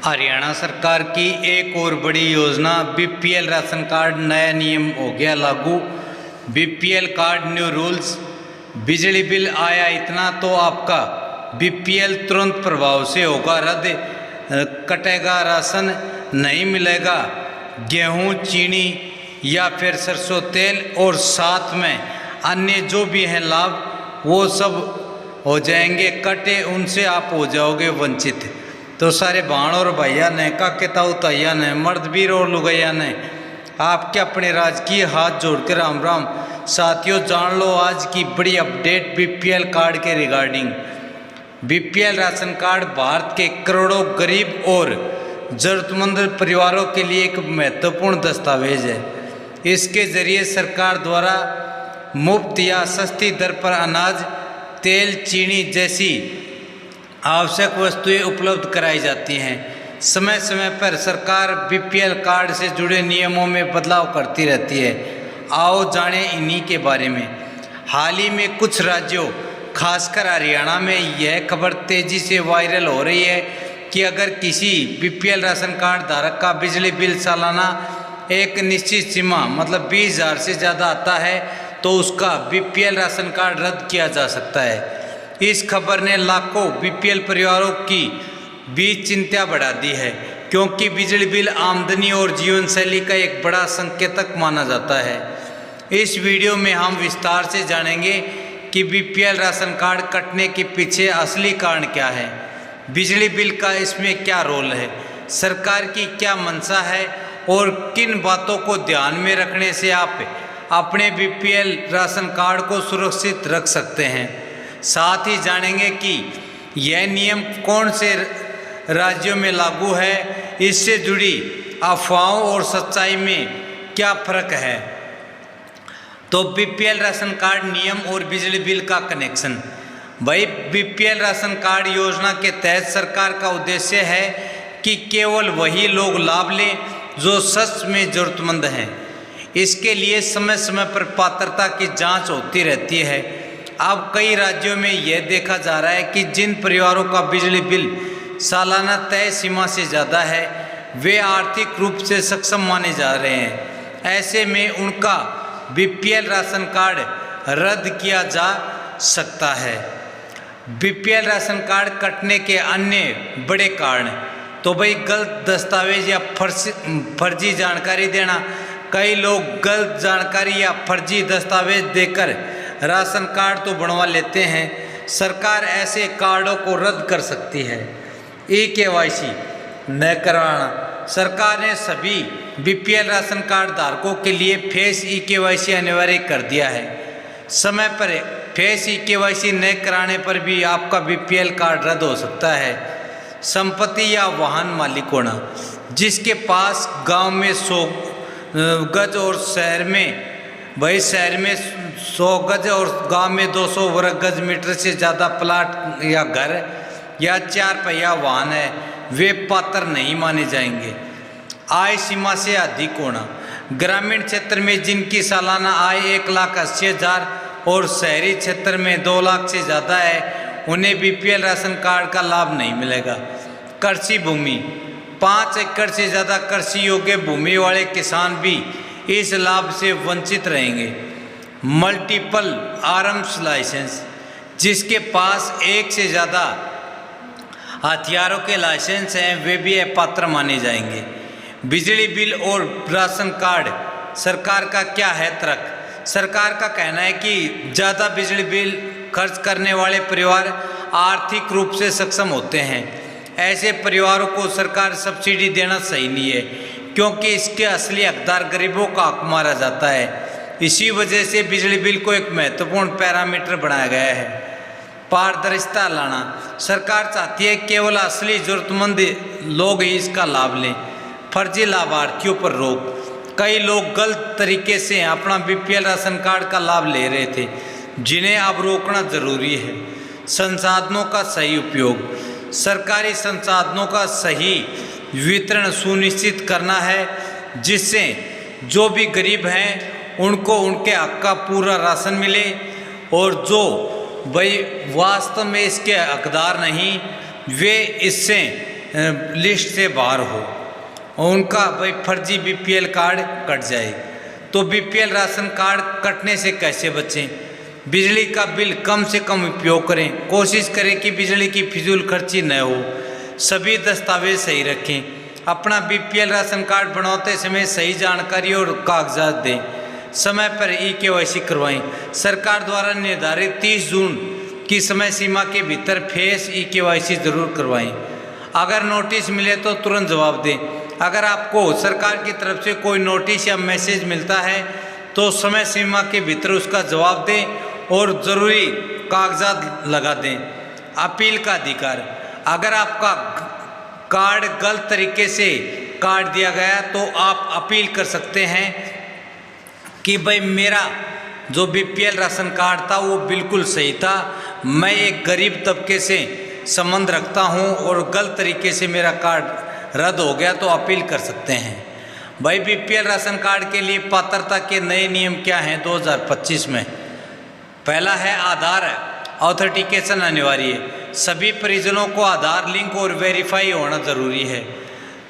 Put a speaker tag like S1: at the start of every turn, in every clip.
S1: हरियाणा सरकार की एक और बड़ी योजना बीपीएल राशन कार्ड नया नियम हो गया लागू। BPL card new rules. बिजली बिल आया इतना तो आपका बीपीएल तुरंत प्रभाव से होगा रद्द। कटेगा राशन नहीं मिलेगा गेहूं, चीनी या फिर सरसों तेल, और साथ में अन्य जो भी हैं लाभ वो सब हो जाएंगे कटे, उनसे आप हो जाओगे वंचित। तो सारे भाण और भैया ने काके ताऊ तैया ने मर्द वीर और लुगैया ने आपके अपने राजकीय हाथ जोड़कर राम राम। साथियों, जान लो आज की बड़ी अपडेट बीपीएल कार्ड के regarding. BPL ration card Bharat के करोड़ों गरीब और जरूरतमंद परिवारों के लिए एक महत्वपूर्ण दस्तावेज है। इसके जरिए सरकार द्वारा मुफ्त या सस्ती दर पर अनाज, तेल, चीनी जैसी आवश्यक वस्तुएं उपलब्ध कराई जाती हैं। समय समय पर सरकार बीपीएल कार्ड से जुड़े नियमों में बदलाव करती रहती है। आओ जानें इन्हीं के बारे में। हाल ही में कुछ राज्यों खासकर हरियाणा में यह खबर तेजी से वायरल हो रही है कि अगर किसी बीपीएल राशन कार्ड धारक का बिजली बिल सालाना एक निश्चित सीमा मतलब 20,000 से ज़्यादा आता है तो उसका बीपीएल राशन कार्ड रद्द किया जा सकता है। इस खबर ने लाखों बीपीएल परिवारों की बीच चिंता बढ़ा दी है, क्योंकि बिजली बिल आमदनी और जीवन शैली का एक बड़ा संकेतक माना जाता है। इस वीडियो में हम विस्तार से जानेंगे कि बीपीएल राशन कार्ड कटने के पीछे असली कारण क्या है, बिजली बिल का इसमें क्या रोल है, सरकार की क्या मंशा है और किन बातों को ध्यान में रखने से आप अपने बीपीएल राशन कार्ड को सुरक्षित रख सकते हैं। साथ ही जानेंगे कि यह नियम कौन से राज्यों में लागू है, इससे जुड़ी अफवाहों और सच्चाई में क्या फर्क है। तो बीपीएल राशन कार्ड नियम और बिजली बिल का कनेक्शन। भाई, बीपीएल राशन कार्ड योजना के तहत सरकार का उद्देश्य है कि केवल वही लोग लाभ लें जो सच में जरूरतमंद हैं। इसके लिए समय समय पर पात्रता की जांच होती रहती है। अब कई राज्यों में यह देखा जा रहा है कि जिन परिवारों का बिजली बिल सालाना तय सीमा से ज़्यादा है वे आर्थिक रूप से सक्षम माने जा रहे हैं। ऐसे में उनका बीपीएल राशन कार्ड रद्द किया जा सकता है। बीपीएल राशन कार्ड कटने के अन्य बड़े कारण, तो भाई गलत दस्तावेज या फर्जी जानकारी देना। कई लोग गलत जानकारी या फर्जी दस्तावेज देकर राशन कार्ड तो बनवा लेते हैं। सरकार ऐसे कार्डों को रद्द कर सकती है। ई-केवाईसी न करवाना। सरकार ने सभी बीपीएल राशन कार्ड धारकों के लिए फेस ई-केवाईसी अनिवार्य कर दिया है। समय पर फेस ई-केवाईसी न कराने पर भी आपका बीपीएल कार्ड रद्द हो सकता है। संपत्ति या वाहन मालिक होना। जिसके पास गांव में 100 गज और शहर में 100 गज और गांव में 200 वर्ग गज मीटर से ज़्यादा प्लाट या घर या 4 पहिया वाहन है, वे पात्र नहीं माने जाएंगे। आय सीमा से अधिक होना। ग्रामीण क्षेत्र में जिनकी सालाना आय 1,80,000 और शहरी क्षेत्र में 2 लाख से ज़्यादा है उन्हें बीपीएल राशन कार्ड का लाभ नहीं मिलेगा। कृषि भूमि। 5 एकड़ से ज़्यादा कृषि योग्य भूमि वाले किसान भी इस लाभ से वंचित रहेंगे। Multiple arms licence. जिसके पास एक से ज़्यादा हथियारों के लाइसेंस हैं वे भी अपात्र माने जाएंगे। बिजली बिल और राशन कार्ड। सरकार का क्या है तर्क। सरकार का कहना है कि ज़्यादा बिजली बिल खर्च करने वाले परिवार आर्थिक रूप से सक्षम होते हैं। ऐसे परिवारों को सरकार सब्सिडी देना सही नहीं है, क्योंकि इसके असली हकदार गरीबों का हक मारा जाता है। इसी वजह से बिजली बिल को एक महत्वपूर्ण पैरामीटर बनाया गया है। पारदर्शिता लाना। सरकार चाहती है केवल असली जरूरतमंद लोग ही इसका लाभ लें। फर्जी लाभार्थियों पर रोक। कई लोग गलत तरीके से अपना बीपीएल राशन कार्ड का लाभ ले रहे थे, जिन्हें अब रोकना जरूरी है। संसाधनों का सही उपयोग। सरकारी संसाधनों का सही वितरण सुनिश्चित करना है, जिससे जो भी गरीब हैं उनको उनके हक का पूरा राशन मिले, और जो भाई वास्तव में इसके हकदार नहीं वे इससे लिस्ट से बाहर हो और उनका भाई फर्जी बीपीएल कार्ड कट जाए। तो बीपीएल राशन कार्ड कटने से कैसे बचें? बिजली का बिल कम से कम उपयोग करें, कोशिश करें कि बिजली की फिजूल खर्ची न हो, सभी दस्तावेज सही रखें, अपना बीपीएल राशन कार्ड बनाते समय सही जानकारी और कागजात दें, समय पर ई-केवाईसी करवाएं। सरकार द्वारा निर्धारित 30 जून की समय सीमा के भीतर फेस ई-केवाईसी जरूर करवाएं। अगर नोटिस मिले तो तुरंत जवाब दें। अगर आपको सरकार की तरफ से कोई नोटिस या मैसेज मिलता है तो समय सीमा के भीतर उसका जवाब दें और ज़रूरी कागजात लगा दें। अपील का अधिकार, अगर आपका कार्ड गलत तरीके से काट दिया गया तो आप अपील कर सकते हैं कि भाई मेरा जो बीपीएल राशन कार्ड था वो बिल्कुल सही था, मैं एक गरीब तबके से संबंध रखता हूं और गलत तरीके से मेरा कार्ड रद्द हो गया, तो अपील कर सकते हैं। भाई बीपीएल राशन कार्ड के लिए पात्रता के नए नियम क्या हैं 2025 में? पहला है आधार ऑथेंटिकेशन अनिवार्य है, सभी परिजनों को आधार लिंक और वेरीफाई होना जरूरी है।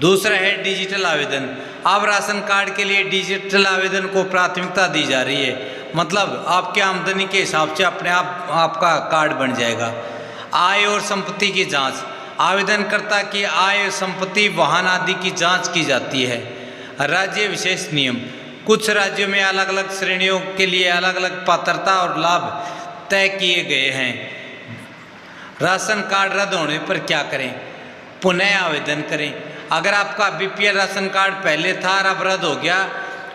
S1: दूसरा है डिजिटल आवेदन, अब राशन कार्ड के लिए डिजिटल आवेदन को प्राथमिकता दी जा रही है, मतलब आपके आमदनी के हिसाब से अपने आप आपका कार्ड बन जाएगा। आय और संपत्ति की जांच, आवेदनकर्ता की आय, संपत्ति, वाहन आदि की जांच की जाती है। राज्य विशेष नियम, कुछ राज्यों में अलग अलग श्रेणियों के लिए अलग अलग पात्रता और लाभ तय किए गए हैं। राशन कार्ड रद्द होने पर क्या करें? पुनः आवेदन करें। अगर आपका बीपीएल राशन कार्ड पहले था और अब रद्द हो गया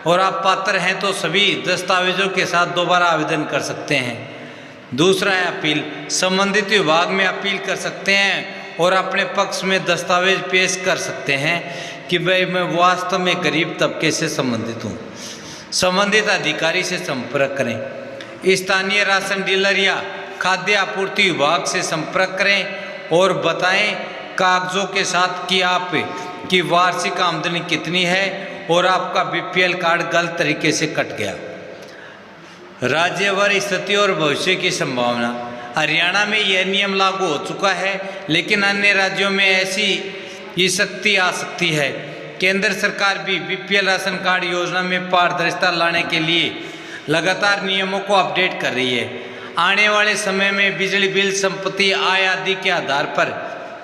S1: और आप पात्र हैं तो सभी दस्तावेजों के साथ दोबारा आवेदन कर सकते हैं। दूसरा है अपील, संबंधित विभाग में अपील कर सकते हैं और अपने पक्ष में दस्तावेज पेश कर सकते हैं कि भाई मैं वास्तव में गरीब तबके से संबंधित हूँ। संबंधित अधिकारी से संपर्क करें। स्थानीय राशन डीलर या खाद्य आपूर्ति विभाग से संपर्क करें और बताएं कागजों के साथ कि आप की वार्षिक आमदनी कितनी है और आपका बीपीएल कार्ड गलत तरीके से कट गया। राज्यवार स्थिति और भविष्य की संभावना, हरियाणा में यह नियम लागू हो चुका है लेकिन अन्य राज्यों में ऐसी ही सख्ती आ सकती है। केंद्र सरकार भी बीपीएल राशन कार्ड योजना में पारदर्शिता लाने के लिए लगातार नियमों को अपडेट कर रही है। आने वाले समय में बिजली बिल, संपत्ति, आय आदि के आधार पर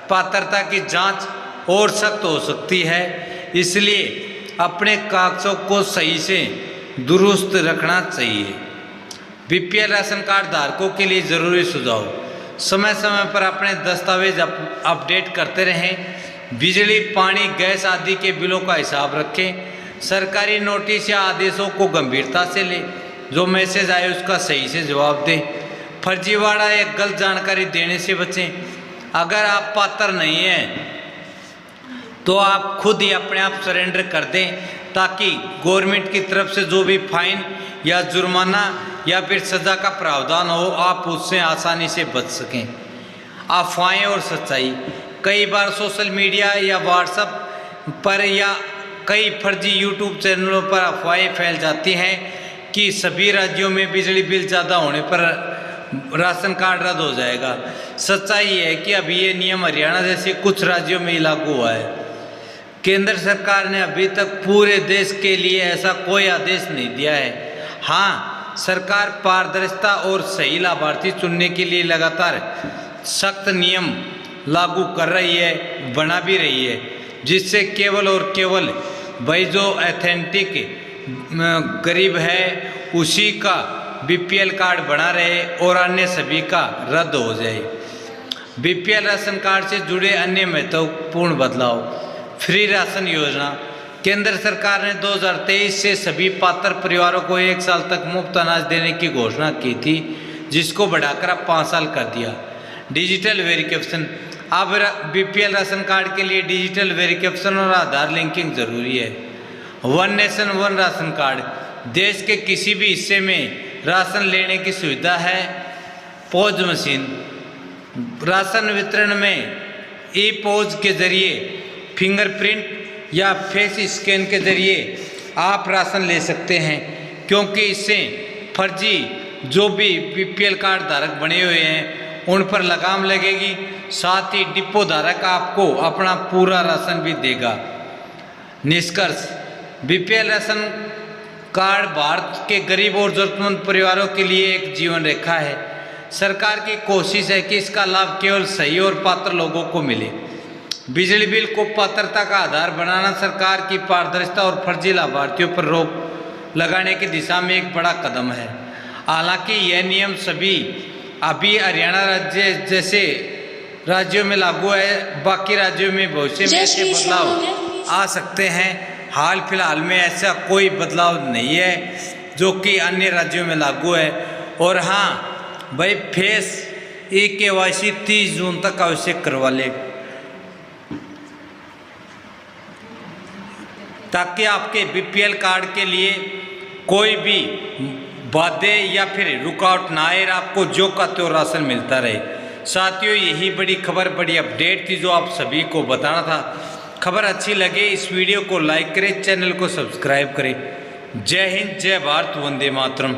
S1: पात्रता की जांच और सख्त हो सकती है, इसलिए अपने कागजों को सही से दुरुस्त रखना चाहिए। बीपीएल राशन कार्ड धारकों के लिए ज़रूरी सुझाव, समय समय पर अपने दस्तावेज अपडेट करते रहें। बिजली, पानी, गैस आदि के बिलों का हिसाब रखें। सरकारी नोटिस या आदेशों को गंभीरता से लें। जो मैसेज आए उसका सही से जवाब दें। फर्जीवाड़ा या गलत जानकारी देने से बचें। अगर आप पात्र नहीं हैं तो आप खुद ही अपने आप सरेंडर कर दें ताकि गवर्नमेंट की तरफ से जो भी फाइन या जुर्माना या फिर सज़ा का प्रावधान हो आप उससे आसानी से बच सकें। अफवाहें और सच्चाई, कई बार सोशल मीडिया या व्हाट्सएप पर या कई फर्जी यूट्यूब चैनलों पर अफवाहें फैल जाती हैं कि सभी राज्यों में बिजली बिल ज़्यादा होने पर राशन कार्ड रद्द हो जाएगा। सच्चाई ये है कि अभी ये नियम हरियाणा जैसे कुछ राज्यों में ही लागू हुआ है। केंद्र सरकार ने अभी तक पूरे देश के लिए ऐसा कोई आदेश नहीं दिया है। हाँ, सरकार पारदर्शिता और सही लाभार्थी चुनने के लिए लगातार सख्त नियम लागू कर रही है, बना भी रही है, जिससे केवल और केवल भाई जो ऑथेंटिक गरीब है उसी का बीपीएल कार्ड बना रहे और अन्य सभी का रद्द हो जाए। बीपीएल राशन कार्ड से जुड़े अन्य महत्वपूर्ण बदलाव, फ्री राशन योजना, केंद्र सरकार ने 2023 से सभी पात्र परिवारों को 1 साल तक मुफ्त अनाज देने की घोषणा की थी, जिसको बढ़ाकर अब 5 साल कर दिया। डिजिटल वेरिफिकेशन, अब बीपीएल राशन कार्ड के लिए डिजिटल वेरिफिकेशन और आधार लिंकिंग जरूरी है। One nation one ration card, देश के किसी भी हिस्से में राशन लेने की सुविधा है। पोज मशीन, राशन वितरण में ई पोज के जरिए फिंगरप्रिंट या फेस स्कैन के जरिए आप राशन ले सकते हैं, क्योंकि इससे फर्जी जो भी बीपीएल कार्ड धारक बने हुए हैं उन पर लगाम लगेगी। साथ ही डिपो धारक आपको अपना पूरा राशन भी देगा। निष्कर्ष, बीपीएल राशन कार्ड भारत के गरीब और जरूरतमंद परिवारों के लिए एक जीवन रेखा है। सरकार की कोशिश है कि इसका लाभ केवल सही और पात्र लोगों को मिले। बिजली बिल को पात्रता का आधार बनाना सरकार की पारदर्शिता और फर्जी लाभार्थियों पर रोक लगाने की दिशा में एक बड़ा कदम है। हालांकि यह नियम अभी हरियाणा राज्य जैसे राज्यों में लागू है, बाकी राज्यों में भविष्य में ऐसे बदलाव आ सकते हैं। हाल फिलहाल में ऐसा कोई बदलाव नहीं है जो कि अन्य राज्यों में लागू है। और हाँ भाई, फेस KYC 30 जून तक आवश्यक करवा ले, ताकि आपके बीपीएल कार्ड के लिए कोई भी बाधे या फिर रुकावट ना आए, आपको जो का त्यों राशन मिलता रहे। साथियों, यही बड़ी खबर, बड़ी अपडेट थी जो आप सभी को बताना था। खबर अच्छी लगे इस वीडियो को लाइक करें, चैनल को सब्सक्राइब करें। जय हिंद, जय भारत, वंदे मातरम।